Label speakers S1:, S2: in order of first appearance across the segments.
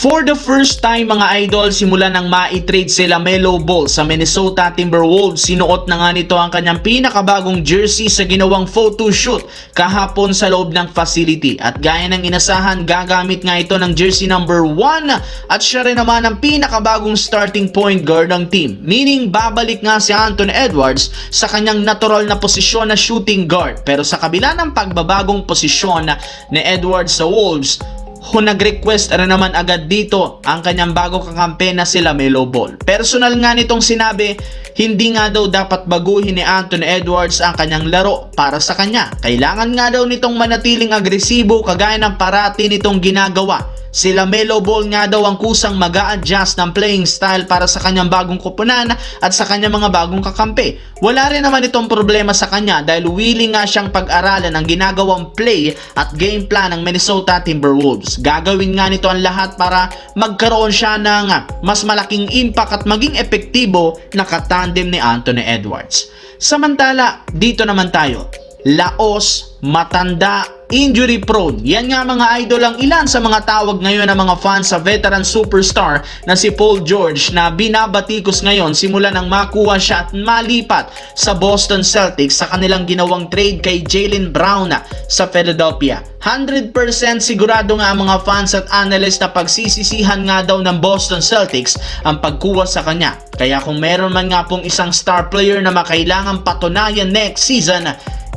S1: For the first time mga idol, simula nang ma-trade sila LaMelo Ball sa Minnesota Timberwolves, sinuot na nga nito ang kanyang pinakabagong jersey sa ginawang photo shoot kahapon sa loob ng facility. At gaya ng inasahan, gagamit nga ito ng jersey number 1 at siya rin naman ang pinakabagong starting point guard ng team. Meaning babalik nga si Anthony Edwards sa kanyang natural na posisyon na shooting guard. Pero sa kabila ng pagbabagong posisyon ni Edwards sa Wolves, nag-request na naman agad dito ang kanyang bago kakampi na si LaMelo Ball. Personal nga nitong sinabi, hindi nga daw dapat baguhin ni Anthony Edwards ang kanyang laro para sa kanya. Kailangan nga daw nitong manatiling agresibo kagaya ng parati nitong ginagawa. Si LaMelo Ball nga daw ang kusang mag-a-adjust ng playing style para sa kanyang bagong koponan at sa kanyang mga bagong kakampi. Wala rin naman itong problema sa kanya dahil willing nga siyang pag-aralan ang ginagawang play at game plan ng Minnesota Timberwolves. Gagawin nga nito ang lahat para magkaroon siya ng mas malaking impact at maging epektibo na katandem ni Anthony Edwards. Samantala, dito naman tayo. Laos, matanda, injury prone. Yan nga mga idol ang ilan sa mga tawag ngayon ng mga fans sa veteran superstar na si Paul George na binabatikos ngayon simula nang makuha siya at malipat sa Boston Celtics sa kanilang ginawang trade kay Jaylen Brown sa Philadelphia. 100% sigurado nga ang mga fans at analysts na pagsisisihan nga daw ng Boston Celtics ang pagkuha sa kanya. Kaya kung meron man nga pong isang star player na makailangang patunayan next season,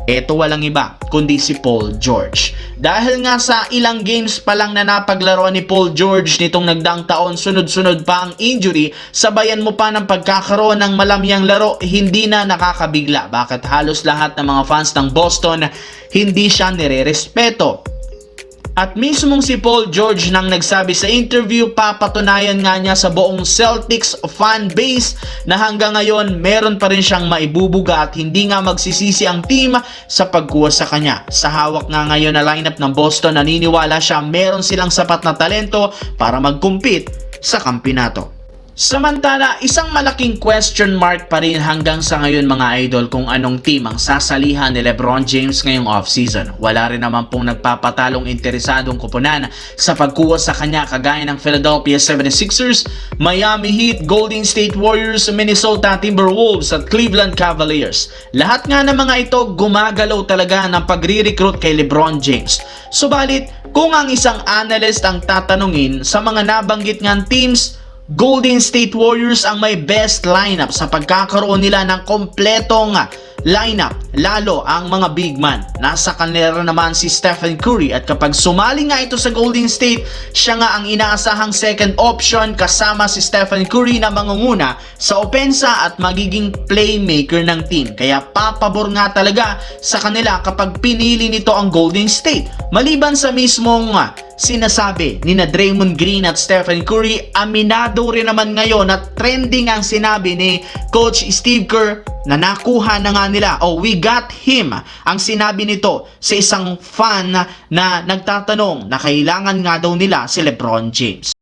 S1: ito walang iba kundi si Paul George. Dahil nga sa ilang games pa lang na napaglaruan ni Paul George nitong nagdaang taon, sunod-sunod pa ang injury, sabayan mo pa ng pagkakaroon ng malamyang laro, hindi na nakakabigla. Bakit halos lahat ng mga fans ng Boston hindi siya nire-respeto? At mismong si Paul George nang nagsabi sa interview, papatunayan nga niya sa buong Celtics fan base na hanggang ngayon meron pa rin siyang maibubuga at hindi nga magsisisi ang team sa pagkuha sa kanya. Sa hawak nga ngayon na lineup ng Boston, naniniwala siya meron silang sapat na talento para mag-compete sa kampyonato. Samantala, isang malaking question mark pa rin hanggang sa ngayon mga idol kung anong team ang sasalihan ni LeBron James ngayong offseason. Wala rin naman pong nagpapatalong interesadong koponan sa pagkuha sa kanya kagaya ng Philadelphia 76ers, Miami Heat, Golden State Warriors, Minnesota Timberwolves at Cleveland Cavaliers. Lahat nga ng mga ito gumagalaw talaga ng pagre-recruit kay LeBron James. Subalit, kung ang isang analyst ang tatanungin sa mga nabanggit ngang teams, Golden State Warriors ang may best lineup sa pagkakaroon nila ng kompletong lineup, lalo ang mga big man. Nasa kanila naman si Stephen Curry at kapag sumali nga ito sa Golden State, siya nga ang inaasahang second option kasama si Stephen Curry na mangunguna sa opensa at magiging playmaker ng team. Kaya papabor nga talaga sa kanila kapag pinili nito ang Golden State. Maliban sa mismong sinasabi ni Draymond Green at Stephen Curry, aminado rin naman ngayon at trending ang sinabi ni Coach Steve Kerr na nakuha na nga nila, we got him. Ang sinabi nito sa isang fan na nagtatanong na kailangan nga daw nila si LeBron James.